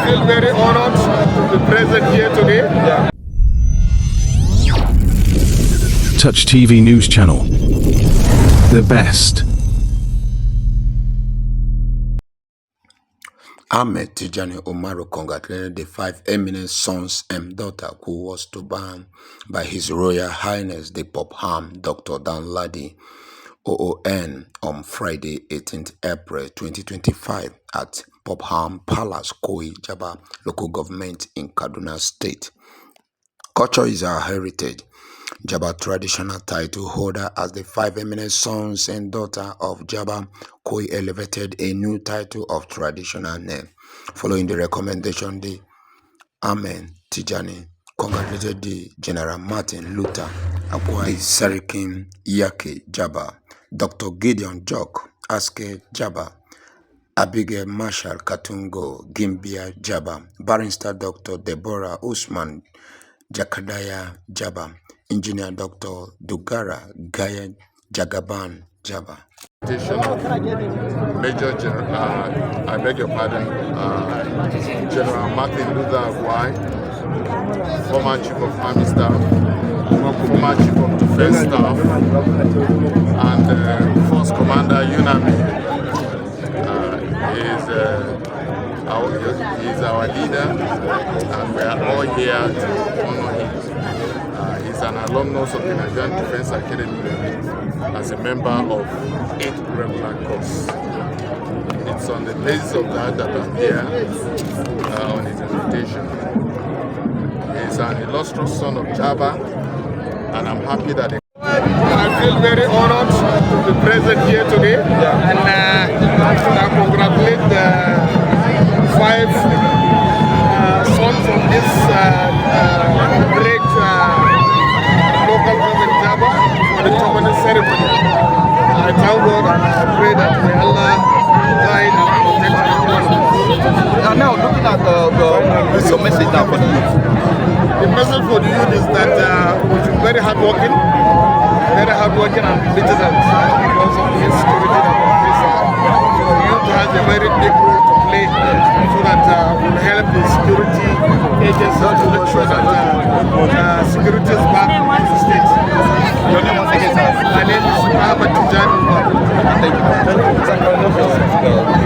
feel very honored to be present here today. Yeah. Touch TV News Channel. The best. Ahmad Tijjani Umar congratulated the 5 Eminence sons and daughter who was to ban by His Royal Highness the Pope Dr. Danladi OON on Friday, 18th April 2025 at Pope Palace, Koi, Jaba local government in Kaduna State. Culture is our heritage. Jaba traditional title holder as the 5 eminent sons and daughter of Jaba Koi elevated a new title of traditional name. Following the recommendation, the Ahmad Tijjani congratulated the General Martin Luther Akwai Serikin Yake Jaba, Dr. Gideon Jok Aske Jaba, Abigail Marshall Katungo Gimbia Jaba, Barrister Dr. Deborah Usman Jakadaya Jaba, Engineer Dr. Dugara Gaya Jagaban Jaba. Major General, I beg your pardon, General Martin Luther Akwai, former Chief of Army Staff, former Chief of Defense Staff, and Force Commander UNAMI. He's our leader, and we are all here to honor him. He's an alumnus of the Nigerian Defense Academy as a member of 8th regular course. It's on the basis of that I'm here on his invitation. He's an illustrious son of Jaba, and I'm happy that I feel very honored to be present here today, and I congratulate the 5 sons of this great local government Jaba for the tremendous ceremony. I thank God and I pray that may Allah guide and protect everyone. Now looking at your message now for the youth. The message for the youth is that we should be very hardworking and vigilant because of the insecurity that we face. So the youth has a very big role to play so that we'll help the security agencies to make sure that security is back in the state. Your name once again, sir? My name is Ahmad Tijjani Umar. Thank you.